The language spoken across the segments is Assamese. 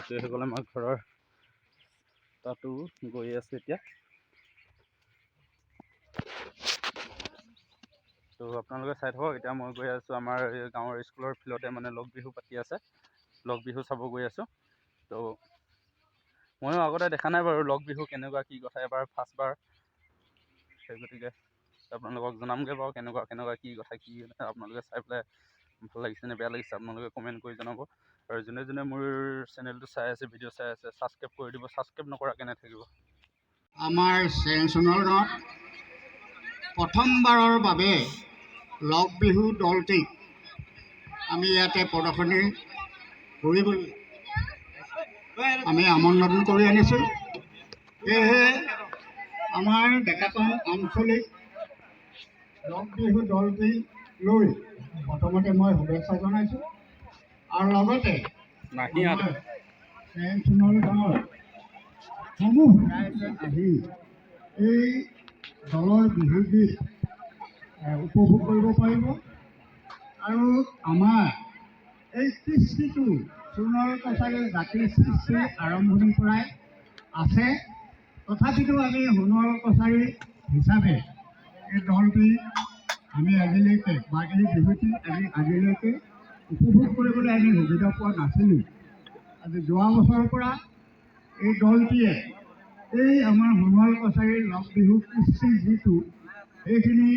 ভাইটিসকলে আমাৰ ঘৰৰ তাতো গৈ আছে এতিয়া। তো আপোনালোকে চাই থাকক। এতিয়া মই গৈ আছোঁ আমাৰ গাঁৱৰ স্কুলৰ ফিল্ডতে, মানে লগ বিহু পাতি আছে, লগ বিহু চাব গৈ আছোঁ। তো ময়ো আগতে দেখা নাই বাৰু লগ বিহু কেনেকুৱা কি কথা, এবাৰ ফাৰ্ষ্টবাৰ, সেই গতিকে আপোনালোকক জনামগৈ বাৰু কেনেকুৱা কি কথা, কি আপোনালোকে চাই পেলাই ভাল লাগিছে নে বেয়া লাগিছে আপোনালোকে কমেণ্ট কৰি জনাব। আৰু যোনে যোনে মোৰ চেনেলটো চাই আছে, ভিডিঅ' চাই আছে, ছাবস্ক্ৰাইব কৰি দিব। ছাবস্ক্ৰাইব নকৰাকৈ নাথাকিব। আমাৰ চেংচনত প্ৰথমবাৰৰ বাবে লগ বিহু দলটিক আমি ইয়াতে প্ৰদৰ্শনী কৰিবলৈ আমি আমন্ত্ৰণ কৰি আনিছোঁ। সেয়েহে আমাৰ ডেকাপান আঞ্চলিক লগ বিহু দলটি লৈ প্ৰথমতে মই শুভেচ্ছা জনাইছোঁ। আৰু লগতে চেংচনৰ গাঁৱৰ সমূহ ৰাইজে আহি এই দলৰ বিহুগীত উপভোগ কৰিব পাৰিব। আৰু আমাৰ এই সৃষ্টিটো সোণৰ কছাৰী জাতিৰ সৃষ্টি আৰম্ভণিৰ পৰাই আছে। তথাপিতো আমি সোণৰ কছাৰী হিচাপে এই দলটি আমি আজিলৈকে বা এই বিহুটি আমি আজিলৈকে উপভোগ কৰিবলৈ আমি সুবিধা পোৱা নাছিলোঁ। আজি যোৱা বছৰৰ পৰা এই দলটিয়ে এই আমাৰ সোণোৱাল কছাৰীৰ লগ বিহু কৃষ্টি যিটো সেইখিনি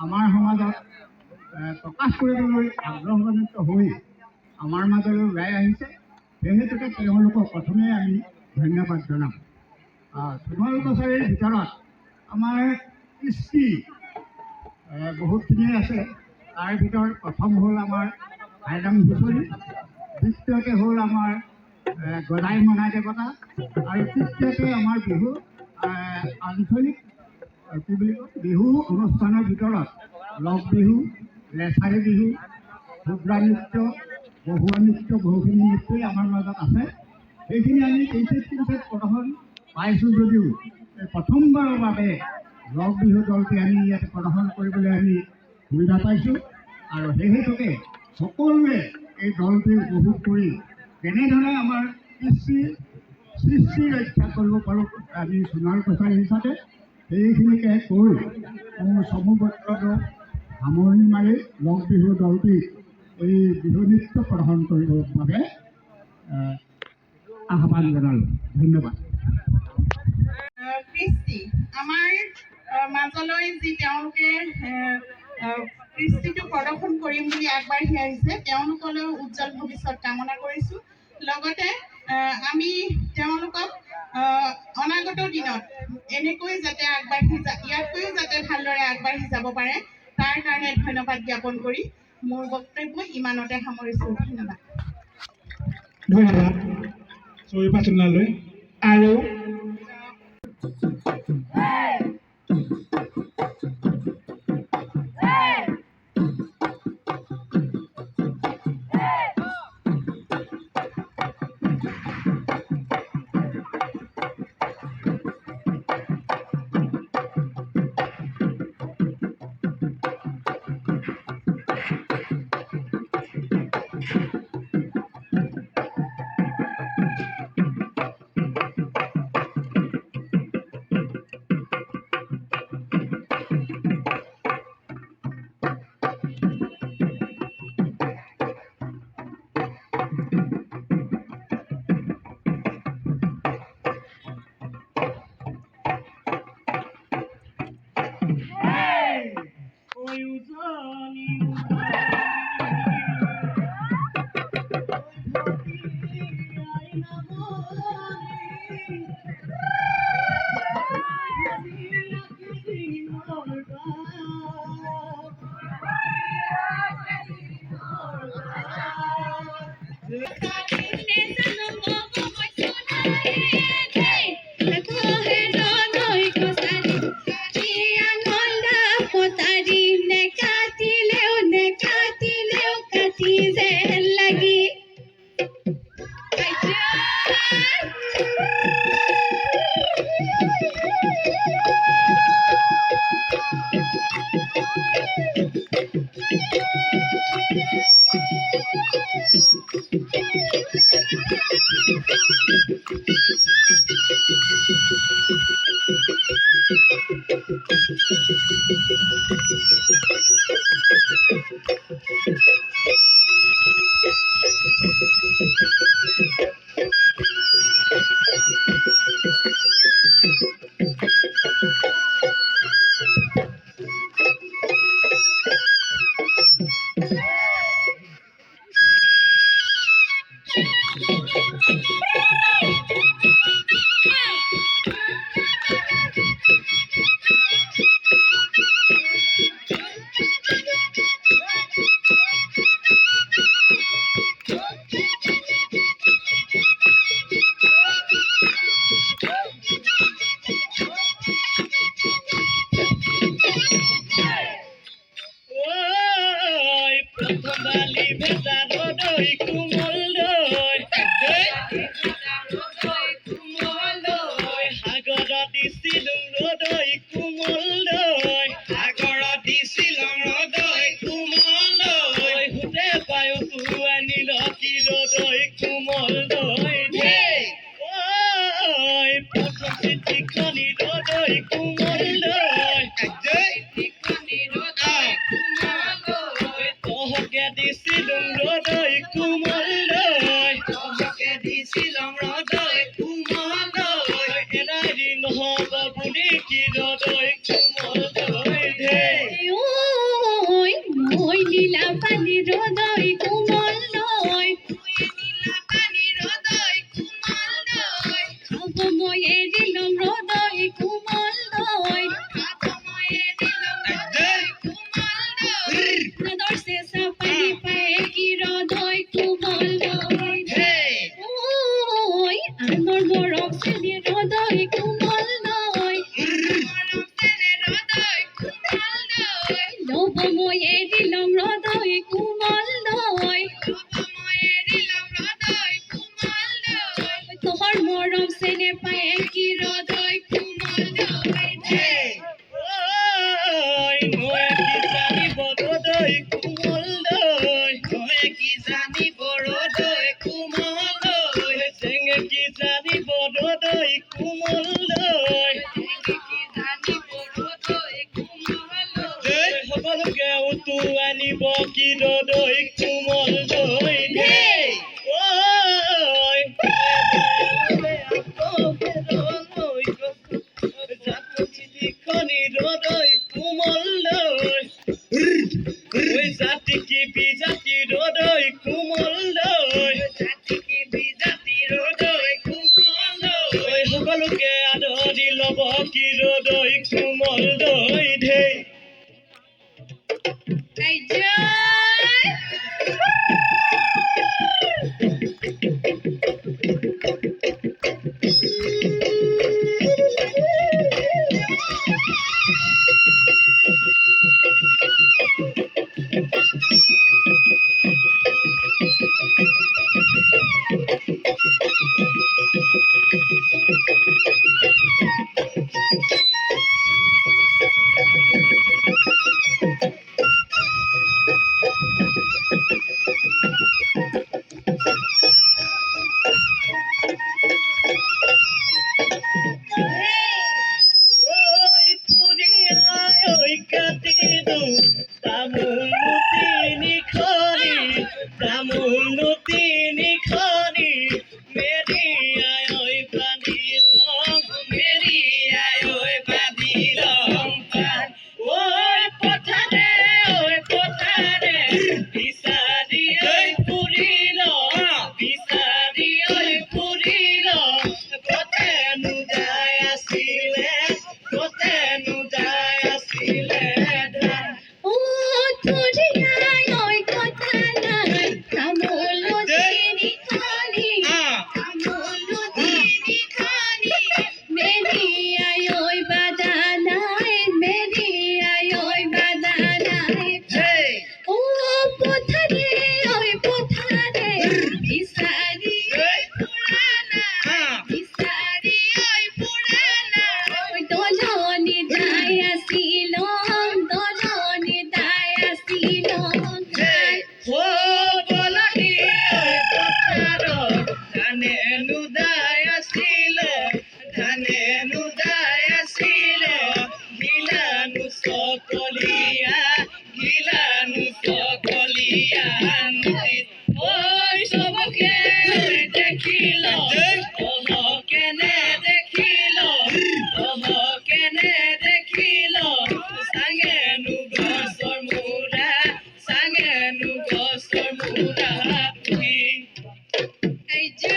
আমাৰ সমাজত প্ৰকাশ কৰিবলৈ আগ্ৰহান্বিত হৈ আমাৰ মাজলৈ ওলাই আহিছে। সেই হেতুকে তেওঁলোকক প্ৰথমে আমি ধন্যবাদ জনাম। সোণোৱাল কছাৰীৰ ভিতৰত আমাৰ কৃষ্টি বহুতখিনি আছে। তাৰ ভিতৰত প্ৰথম হ'ল আমাৰ হাইৰাং হুঁচৰি, দ্বিতীয়তে হ'ল আমাৰ গদাই মনাই দেৱতা, আৰু তৃতীয়তে আমাৰ বিহু আঞ্চলিক কি বুলি কয় বিহু অনুষ্ঠানৰ ভিতৰত লগ বিহু, লেছাৰী বিহু, ঘুগুৰা নৃত্য, বহুৱা নৃত্য, বহুখিনি নৃত্যই আমাৰ মাজত আছে। সেইখিনি আমি কেইটাত প্ৰদৰ্শন পাইছোঁ যদিও প্ৰথমবাৰৰ বাবে লগ বিহু দলটি আমি ইয়াত প্ৰদৰ্শন কৰিবলৈ আমি সুবিধা পাইছোঁ। আৰু সেই হেতুকে সকলোৱে এই দলটি উপভোগ কৰি কেনেধৰণে আমাৰ সৃষ্টি ৰক্ষা কৰিব পাৰোঁ আমি সোণোৱাল কছাৰী হিচাপে সেইখিনিকে কৈ মোৰ চমু বক্তব্য সামৰণি মাৰি লগ বিহু দলটি এই বিহু নৃত্য প্ৰদৰ্শন কৰিবৰ বাবে আহ্বান জনালোঁ। ধন্যবাদ। কৃষ্টি আমাৰ মাজলৈ যি তেওঁলোকে কৃষ্টিটো প্ৰদৰ্শন কৰিম বুলি আগবাঢ়ি আহিছে, তেওঁলোকলৈ উজ্জ্বল ভৱিষ্যত কামনা কৰিছোঁ। লগতে আমি তেওঁলোকক অনাগত দিনত এনেকৈ যাতে আগবাঢ়ি ইয়াতকৈও যাতে ভালদৰে আগবাঢ়ি যাব পাৰে তাৰ কাৰণে ধন্যবাদ জ্ঞাপন কৰি মোৰ বক্তব্য ইমানতে সামৰিছোঁ। ধন্যবাদ। ধন্যবাদ চৰিপাচনালৈ। আৰু Thank you. Oh, শান্তিত ঐ চবকে দেখিল কেনে দেখিল কেনে দেখিল চাঙেনো গছৰ মূৰা চাঙেনো গছৰ মূৰা এই যে